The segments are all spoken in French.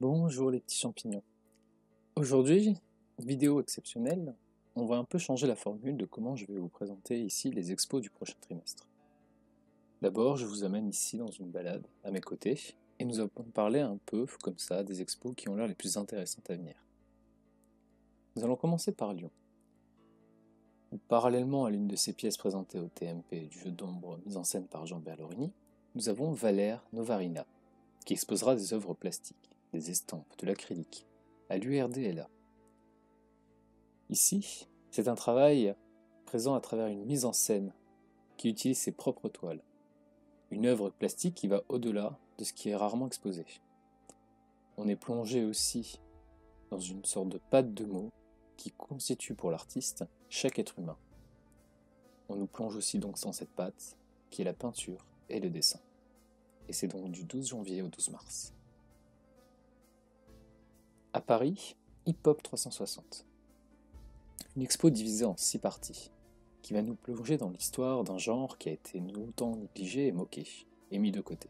Bonjour les petits champignons. Aujourd'hui, vidéo exceptionnelle, on va un peu changer la formule de comment je vais vous présenter ici les expos du prochain trimestre. D'abord, je vous amène ici dans une balade à mes côtés et nous allons parler un peu comme ça des expos qui ont l'air les plus intéressantes à venir. Nous allons commencer par Lyon, où parallèlement à l'une de ces pièces présentées au TMP du jeu d'ombre mise en scène par Jean Berlorini, nous avons Valère Novarina, qui exposera des œuvres plastiques, des estampes, de l'acrylique, à l'URDLA. Ici, c'est un travail présent à travers une mise en scène qui utilise ses propres toiles. Une œuvre plastique qui va au-delà de ce qui est rarement exposé. On est plongé aussi dans une sorte de pâte de mots qui constitue pour l'artiste chaque être humain. On nous plonge aussi donc dans cette pâte qui est la peinture et le dessin. Et c'est donc du 12 janvier au 12 mars. À Paris, Hip Hop 360. Une expo divisée en 6 parties, qui va nous plonger dans l'histoire d'un genre qui a été longtemps négligé et moqué, et mis de côté.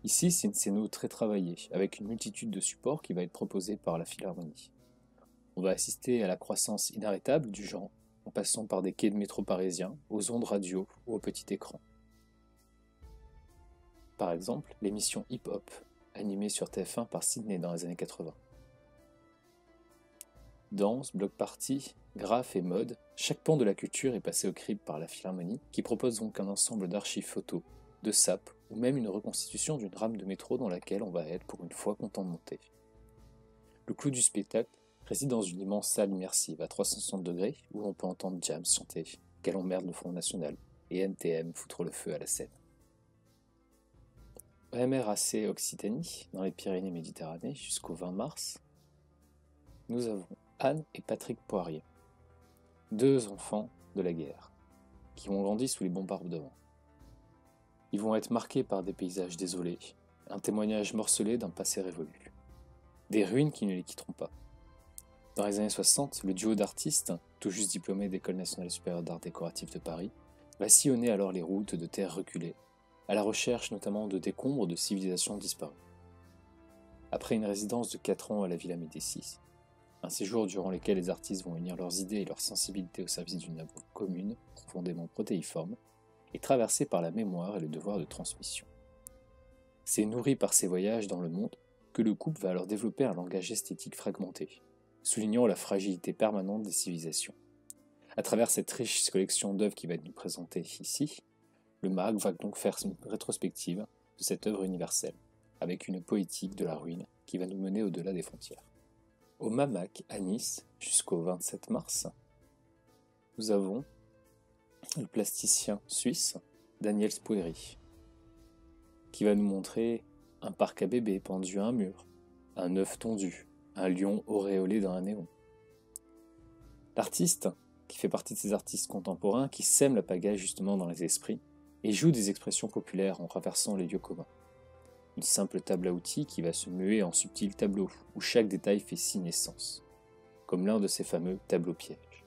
Ici, c'est une scéno très travaillée, avec une multitude de supports qui va être proposée par la Philharmonie. On va assister à la croissance inarrêtable du genre, en passant par des quais de métro parisiens, aux ondes radio ou au petit écran. Par exemple, l'émission Hip Hop, animée sur TF1 par Sydney dans les années 80. Danse, bloc party, graphes et mode, chaque pan de la culture est passé au crible par la Philharmonie, qui propose donc un ensemble d'archives photos, de sapes, ou même une reconstitution d'une rame de métro dans laquelle on va être pour une fois content de monter. Le clou du spectacle réside dans une immense salle immersive à 360 degrés où l'on peut entendre Jams chanter « Quelle emmerde le Front National » et NTM foutre le feu à la scène. EMRAC Occitanie, dans les Pyrénées-Méditerranée, jusqu'au 20 mars, nous avons Anne et Patrick Poirier, deux enfants de la guerre, qui ont grandi sous les bombardements. Ils vont être marqués par des paysages désolés, un témoignage morcelé d'un passé révolu, des ruines qui ne les quitteront pas. Dans les années 60, le duo d'artistes, tout juste diplômé d'École nationale supérieure d'art décoratif de Paris, va sillonner alors les routes de terre reculées, à la recherche notamment de décombres de civilisations disparues. Après une résidence de 4 ans à la Villa Médicis, un séjour durant lequel les artistes vont unir leurs idées et leurs sensibilités au service d'une œuvre commune, profondément protéiforme, et traversée par la mémoire et le devoir de transmission. C'est nourri par ces voyages dans le monde que le couple va alors développer un langage esthétique fragmenté, soulignant la fragilité permanente des civilisations. À travers cette riche collection d'œuvres qui va être nous présentée ici, le MAC va donc faire une rétrospective de cette œuvre universelle, avec une poétique de la ruine qui va nous mener au-delà des frontières. Au MAMAC à Nice, jusqu'au 27 mars, nous avons le plasticien suisse Daniel Spoeri, qui va nous montrer un parc à bébés pendu à un mur, un œuf tondu, un lion auréolé dans un néon. L'artiste, qui fait partie de ces artistes contemporains qui sèment la pagaille justement dans les esprits et joue des expressions populaires en traversant les lieux communs. Une simple table à outils qui va se muer en subtil tableau où chaque détail fait signe et sens, comme l'un de ces fameux tableaux pièges.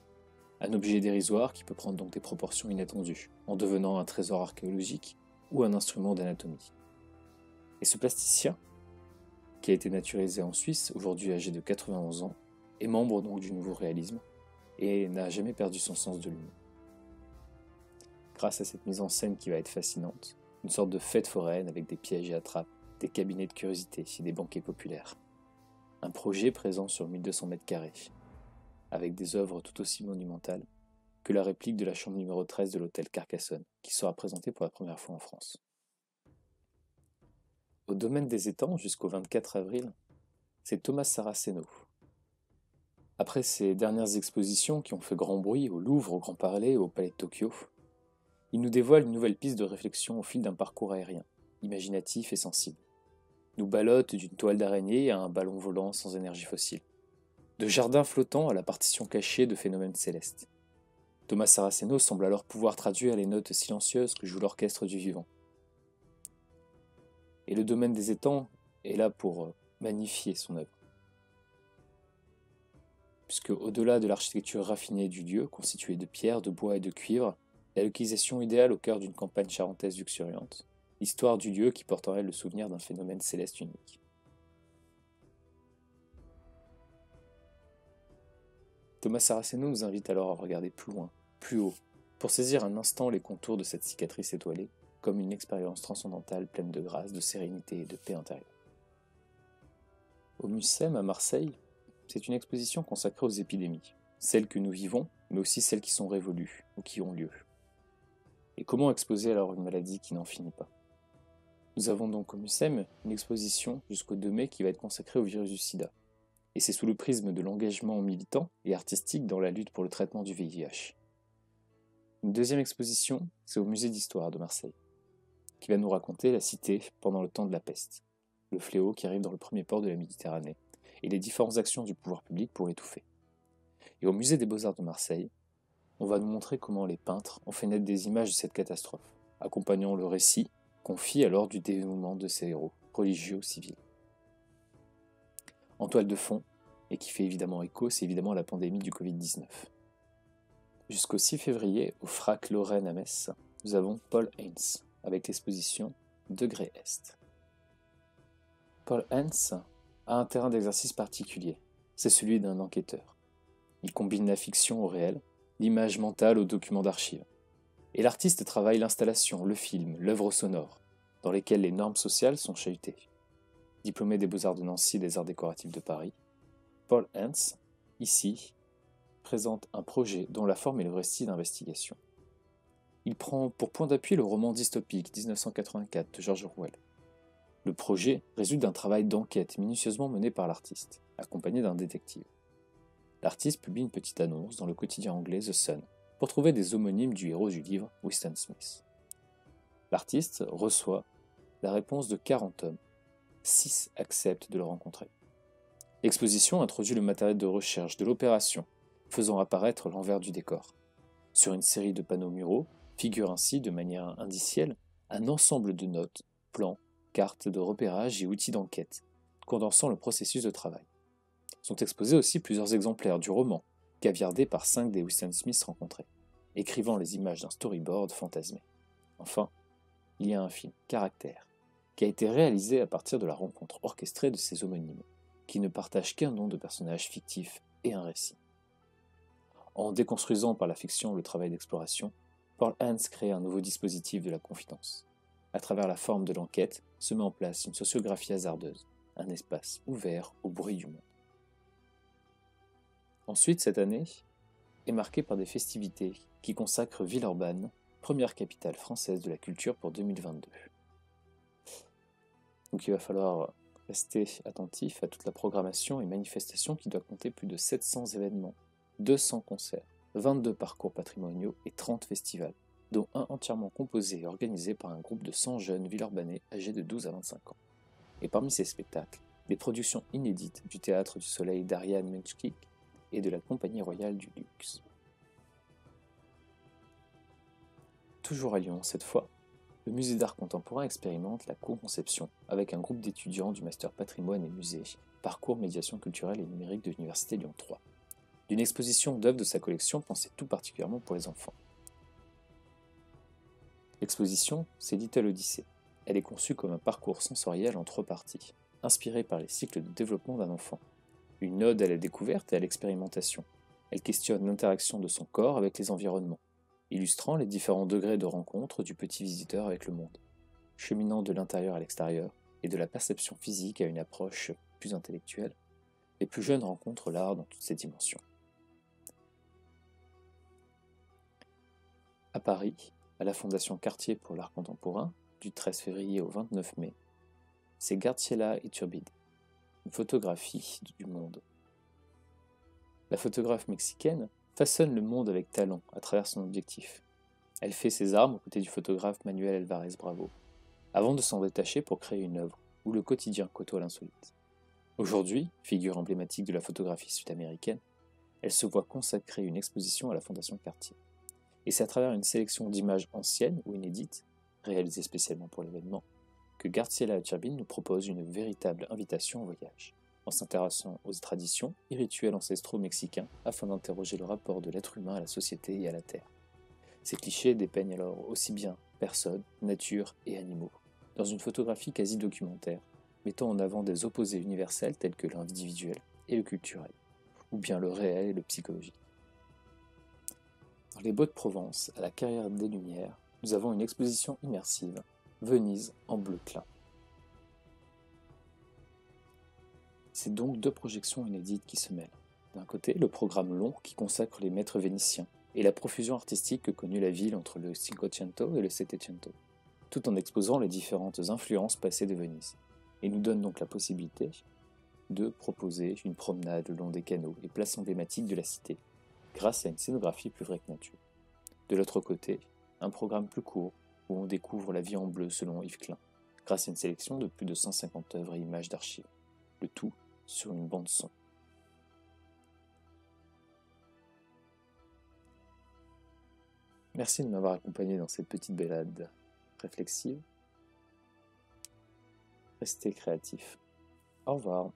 Un objet dérisoire qui peut prendre donc des proportions inattendues, en devenant un trésor archéologique ou un instrument d'anatomie. Et ce plasticien, qui a été naturalisé en Suisse, aujourd'hui âgé de 91 ans, est membre donc du nouveau réalisme et n'a jamais perdu son sens de l'humour. Grâce à cette mise en scène qui va être fascinante, une sorte de fête foraine avec des pièges et attrapes, des cabinets de curiosité et des banquets populaires. Un projet présent sur 1200 mètres carrés, avec des œuvres tout aussi monumentales que la réplique de la chambre numéro 13 de l'hôtel Carcassonne, qui sera présentée pour la première fois en France. Au domaine des étangs, jusqu'au 24 avril, c'est Thomas Saraceno. Après ses dernières expositions qui ont fait grand bruit au Louvre, au Grand Palais et au Palais de Tokyo, il nous dévoile une nouvelle piste de réflexion au fil d'un parcours aérien, imaginatif et sensible. Nous ballotte d'une toile d'araignée à un ballon volant sans énergie fossile. De jardins flottants à la partition cachée de phénomènes célestes. Thomas Saraceno semble alors pouvoir traduire les notes silencieuses que joue l'orchestre du vivant. Et le domaine des étangs est là pour magnifier son œuvre. Puisque au-delà de l'architecture raffinée du lieu, constituée de pierre, de bois et de cuivre, la localisation idéale au cœur d'une campagne charentaise luxuriante, l'histoire du lieu qui porte en elle le souvenir d'un phénomène céleste unique. Thomas Saraceno nous invite alors à regarder plus loin, plus haut, pour saisir un instant les contours de cette cicatrice étoilée, comme une expérience transcendantale pleine de grâce, de sérénité et de paix intérieure. Au Mucem à Marseille, c'est une exposition consacrée aux épidémies, celles que nous vivons, mais aussi celles qui sont révolues ou qui ont lieu. Et comment exposer alors une maladie qui n'en finit pas? Nous avons donc au Mucem une exposition jusqu'au 2 mai qui va être consacrée au virus du sida. Et c'est sous le prisme de l'engagement militant et artistique dans la lutte pour le traitement du VIH. Une deuxième exposition, c'est au musée d'histoire de Marseille, qui va nous raconter la cité pendant le temps de la peste, le fléau qui arrive dans le premier port de la Méditerranée, et les différentes actions du pouvoir public pour l'étouffer. Et au musée des beaux-arts de Marseille, on va nous montrer comment les peintres ont fait naître des images de cette catastrophe, accompagnant le récit qu'on fit alors du dénouement de ces héros, religieux ou civils. En toile de fond, et qui fait évidemment écho, c'est évidemment la pandémie du Covid-19. Jusqu'au 6 février, au FRAC Lorraine à Metz, nous avons Paul Heyns, avec l'exposition Degré Est. Paul Heyns a un terrain d'exercice particulier, c'est celui d'un enquêteur. Il combine la fiction au réel, l'image mentale au document d'archives. Et l'artiste travaille l'installation, le film, l'œuvre sonore, dans lesquelles les normes sociales sont chahutées. Diplômé des Beaux-Arts de Nancy et des Arts décoratifs de Paris, Paul Heyns, ici, présente un projet dont la forme est le récit d'investigation. Il prend pour point d'appui le roman dystopique 1984 de George Orwell. Le projet résulte d'un travail d'enquête minutieusement mené par l'artiste, accompagné d'un détective. L'artiste publie une petite annonce dans le quotidien anglais The Sun pour trouver des homonymes du héros du livre, Winston Smith. L'artiste reçoit la réponse de 40 hommes. 6 acceptent de le rencontrer. L'exposition introduit le matériel de recherche de l'opération, faisant apparaître l'envers du décor. Sur une série de panneaux muraux figure ainsi, de manière indicielle, un ensemble de notes, plans, cartes de repérage et outils d'enquête, condensant le processus de travail. Sont exposés aussi plusieurs exemplaires du roman, caviardés par 5 des Winston Smith rencontrés, écrivant les images d'un storyboard fantasmé. Enfin, il y a un film, Caractère, qui a été réalisé à partir de la rencontre orchestrée de ces homonymes, qui ne partagent qu'un nom de personnage fictif et un récit. En déconstruisant par la fiction le travail d'exploration, Paul Heyns crée un nouveau dispositif de la confidence. À travers la forme de l'enquête, se met en place une sociographie hasardeuse, un espace ouvert au bruit du monde. Ensuite, cette année est marquée par des festivités qui consacrent Villeurbanne, première capitale française de la culture pour 2022. Donc il va falloir rester attentif à toute la programmation et manifestation qui doit compter plus de 700 événements, 200 concerts, 22 parcours patrimoniaux et 30 festivals, dont un entièrement composé et organisé par un groupe de 100 jeunes Villeurbanais âgés de 12 à 25 ans. Et parmi ces spectacles, des productions inédites du Théâtre du Soleil d'Ariane Munchkik et de la Compagnie Royale du Luxe. Toujours à Lyon cette fois, le musée d'art contemporain expérimente la co-conception avec un groupe d'étudiants du Master Patrimoine et Musée, Parcours Médiation culturelle et numérique de l'Université Lyon 3, d'une exposition d'œuvres de sa collection pensée tout particulièrement pour les enfants. L'exposition, c'est Little Odyssey. Elle est conçue comme un parcours sensoriel en 3 parties, inspiré par les cycles de développement d'un enfant. Une ode à la découverte et à l'expérimentation. Elle questionne l'interaction de son corps avec les environnements, illustrant les différents degrés de rencontre du petit visiteur avec le monde, cheminant de l'intérieur à l'extérieur et de la perception physique à une approche plus intellectuelle. Les plus jeunes rencontrent l'art dans toutes ses dimensions. À Paris, à la Fondation Cartier pour l'art contemporain, du 13 février au 29 mai, c'est Graziella Iturbide, une photographie du monde. La photographe mexicaine façonne le monde avec talent à travers son objectif. Elle fait ses armes aux côtés du photographe Manuel Alvarez Bravo, avant de s'en détacher pour créer une œuvre où le quotidien côtoie l'insolite. Aujourd'hui, figure emblématique de la photographie sud-américaine, elle se voit consacrer une exposition à la Fondation Cartier. Et c'est à travers une sélection d'images anciennes ou inédites, réalisées spécialement pour l'événement, que Graziella Iturbide nous propose une véritable invitation au voyage, en s'intéressant aux traditions et rituels ancestraux mexicains afin d'interroger le rapport de l'être humain à la société et à la terre. Ces clichés dépeignent alors aussi bien personnes, nature et animaux, dans une photographie quasi documentaire, mettant en avant des opposés universels tels que l'individuel et le culturel, ou bien le réel et le psychologique. Dans les Baux-de-Provence, à la Carrière des Lumières, nous avons une exposition immersive, Venise en bleu clin. C'est donc deux projections inédites qui se mêlent. D'un côté, le programme long qui consacre les maîtres vénitiens et la profusion artistique que connut la ville entre le Cinquecento et le Settecento, tout en exposant les différentes influences passées de Venise, et nous donne donc la possibilité de proposer une promenade le long des canaux et places emblématiques de la cité, grâce à une scénographie plus vraie que nature. De l'autre côté, un programme plus court, où on découvre la vie en bleu selon Yves Klein, grâce à une sélection de plus de 150 œuvres et images d'archives, le tout sur une bande son. Merci de m'avoir accompagné dans cette petite balade réflexive. Restez créatifs. Au revoir.